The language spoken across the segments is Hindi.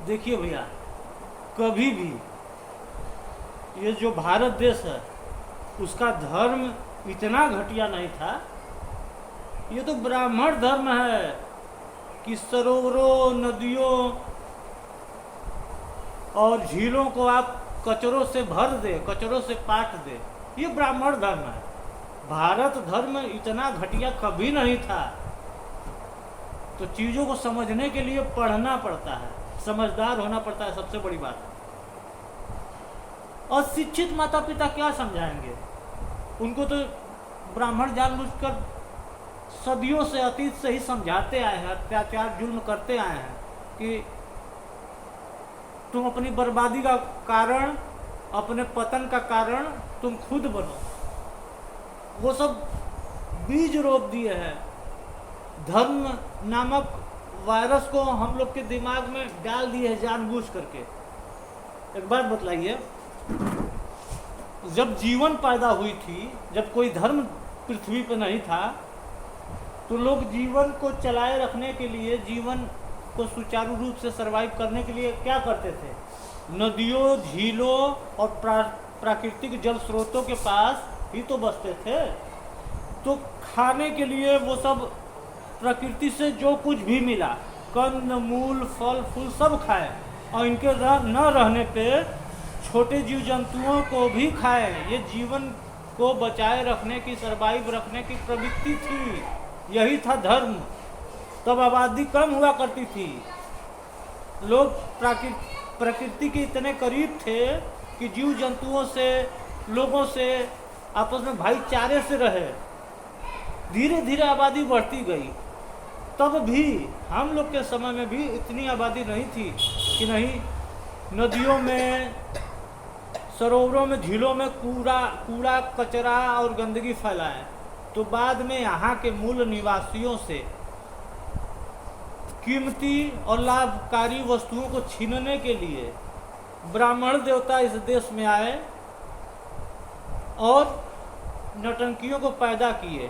देखिए भैया, कभी भी ये जो भारत देश है उसका धर्म इतना घटिया नहीं था। ये तो ब्राह्मण धर्म है कि सरोवरों, नदियों और झीलों को आप कचरों से भर दे, कचरों से पाट दे। ये ब्राह्मण धर्म है। भारत धर्म इतना घटिया कभी नहीं था। तो चीज़ों को समझने के लिए पढ़ना पड़ता है, समझदार होना पड़ता है, सबसे बड़ी बात। और शिक्षित माता पिता क्या समझाएंगे? उनको तो ब्राह्मण जानबूझकर सदियों से, अतीत से ही समझाते आए हैं, अत्याचार जुल्म करते आए हैं कि तुम अपनी बर्बादी का कारण, अपने पतन का कारण तुम खुद बनो। वो सब बीज रोप दिए हैं। धर्म नामक वायरस को हम लोग के दिमाग में डाल दिए हैं जानबूझ करके। एक बात बतलाइए, जब जीवन पैदा हुई थी, जब कोई धर्म पृथ्वी पर नहीं था, तो लोग जीवन को चलाए रखने के लिए, जीवन को सुचारू रूप से सरवाइव करने के लिए क्या करते थे? नदियों, झीलों और प्राकृतिक जल स्रोतों के पास ही तो बसते थे। तो खाने के लिए वो सब प्रकृति से जो कुछ भी मिला, कंद मूल, फल फूल सब खाए, और इनके न रहने पे छोटे जीव जंतुओं को भी खाए। ये जीवन को बचाए रखने की, सरवाइव रखने की प्रवृत्ति थी। यही था धर्म। तब आबादी कम हुआ करती थी। लोग प्रकृति के इतने करीब थे कि जीव जंतुओं से, लोगों से आपस में भाईचारे से रहे। धीरे धीरे आबादी बढ़ती गई। तब भी हम लोग के समय में भी इतनी आबादी नहीं थी कि नहीं नदियों में, सरोवरों में, झीलों में कूड़ा कचरा और गंदगी फैलाए। तो बाद में यहाँ के मूल निवासियों से कीमती और लाभकारी वस्तुओं को छीनने के लिए ब्राह्मण देवता इस देश में आए और नौटंकियों को पैदा किए,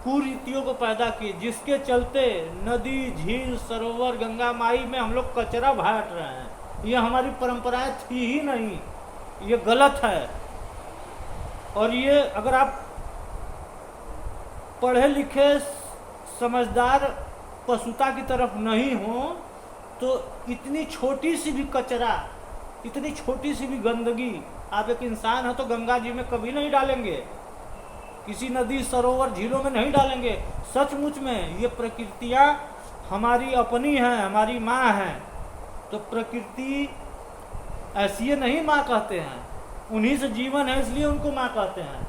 कुरीतियों को पैदा किए, जिसके चलते नदी, झील, सरोवर, गंगा माई में हम लोग कचरा बांट रहे हैं। ये हमारी परंपराएं थी ही नहीं, ये गलत है। और ये अगर आप पढ़े लिखे समझदार पशुता की तरफ नहीं हो तो इतनी छोटी सी भी कचरा, इतनी छोटी सी भी गंदगी, आप एक इंसान हो तो गंगा जी में कभी नहीं डालेंगे, किसी नदी, सरोवर, झीलों में नहीं डालेंगे। सचमुच में ये प्रकृतियाँ हमारी अपनी हैं, हमारी माँ हैं। तो प्रकृति ऐसी नहीं माँ कहते हैं, उन्हीं से जीवन है इसलिए उनको माँ कहते हैं।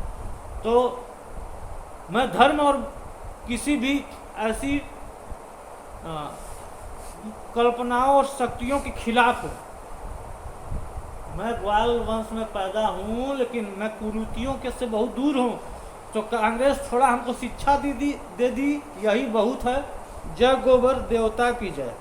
तो मैं धर्म और किसी भी ऐसी कल्पनाओं और शक्तियों के खिलाफ हूँ। मैं ग्वाल वंश में पैदा हूँ, लेकिन मैं कुरीतियों के से बहुत दूर हूँ। तो कांग्रेस थोड़ा हमको शिक्षा दे दी, यही बहुत है। जय गोबर देवता की जय।